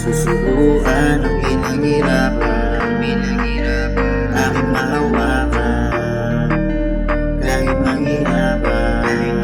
susubukan ang pinaghirapan, aking mahawakan. Kahit mahirapan,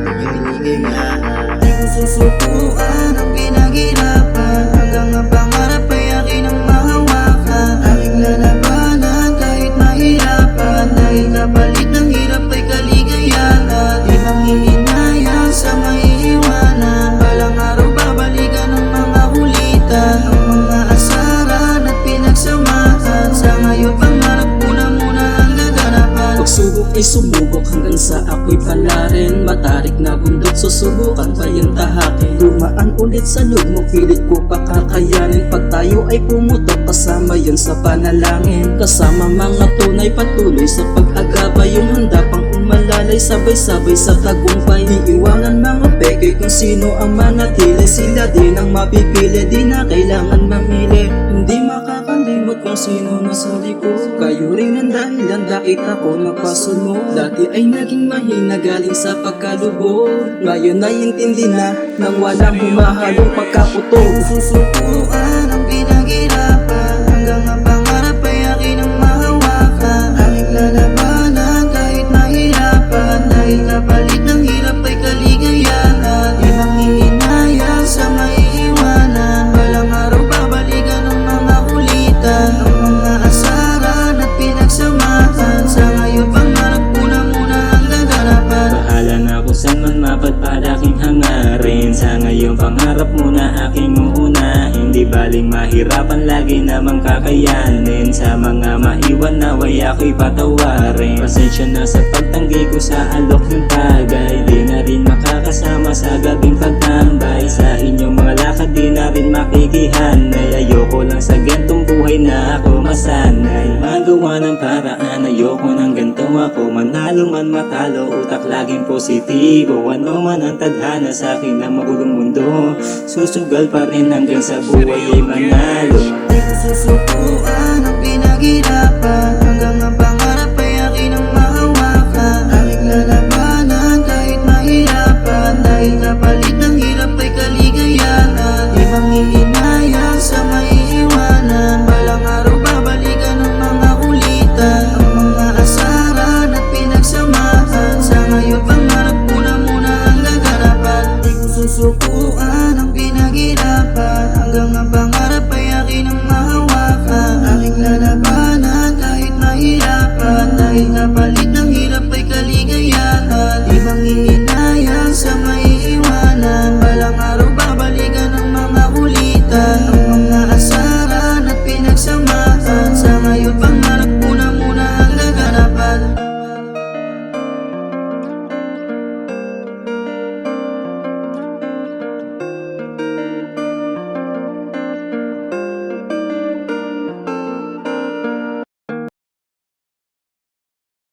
aking ligayahan. Di ko susubukan ang pinaghirapan, hanggang ang pangarap ay akin ang mahawakan. Aking lalabanan kahit mahirapan, dahil kapalit ng hirap ay kaligayahan. Di manghihinayang sa maiiwanan, balang araw babalikan ng mga kulitan. Ang mga asaran at pinagsamahan, sa ngayon pangarap ko na muna ang naganapan. Pagsubok ay sumubok hanggang sa ako'y palarin. Matarik na bundok, susubukan pa yung tahakin. Dumaan ulit sa lugmok, pilit ko pa kakayanin. Pag tayo ay pumutok, kasama yun sa panalangin. Kasama mga tunay, patuloy sa pag-agabay. Yung handa pang umalalay, sabay-sabay sa tagumpay. Di iwanan mga peke kung sino ang manatili. Sila din ang mapipili, di na kailangan mamili. Hindi makakalimot kung sino nasa likod. Kayo rin ang dahilan bakit ako napasunod. Dati ay naging mahina galing sa pagkalubog. Ngayon ay intindi na nang walang humahalong pagkaputog. Susubukan ang pinaghirapan, hanggang ang pangarap ay akin ang mahawakan. Aking lalabanan kahit mahirapan, dahil kapalit ng hirap ay kaligayahan. Di manghihinayang sa maiiwanan, balang araw babalikan ng mga kulitan. Ang mga asaran at pinagsamahan, sa ngayon pangarap ko na muna ang gaganapan. Bahala na kung saan man mapadpad aking hangarin. Sa ngayong pangarap muna aking uunahin. Di baling mahirapan, lagi namang kakayanin. Sa mga maiwan naway ako'y patawarin. Pasensya na sa pagtanggi ko sa alok ng tagay. Di na rin makakasama sa gabing pagtambay. Sa inyong mga lakad di na rin makikihanay. Ayoko lang sa gantong buhay na ako masanay. Magawa ng paraan, ayoko ng ganto ako. Manalo man matalo, utak laging positibo. Ano man ang tadhana sa akin ng magulong mundo, susugal pa rin hanggang sa buhay ay manalo. Di ko susubukan ang pinaghirapan, hanggang ang pangarap ay akin ang mahawakan. Aking lalabanan kahit mahirapan, dahil kapalit ng hirap ay kaligayahan. Di manghihinayang sa maiiwanan, balang araw babalikan ng mga kulitan. Ang mga asaran at pinagsamahan, sa ngayon pangarap ko na muna ang gaganapan. Di ko susubukan ang pinaghirapan, hanggang ang pangarap ay akin ang mahawakan. Aking lalabanan kahit mahirapan, dahil kapalit ng hirap ay kaligayahan. Di manghihinayang sa maiiwanan, balang araw babalikan ng mga kulitan.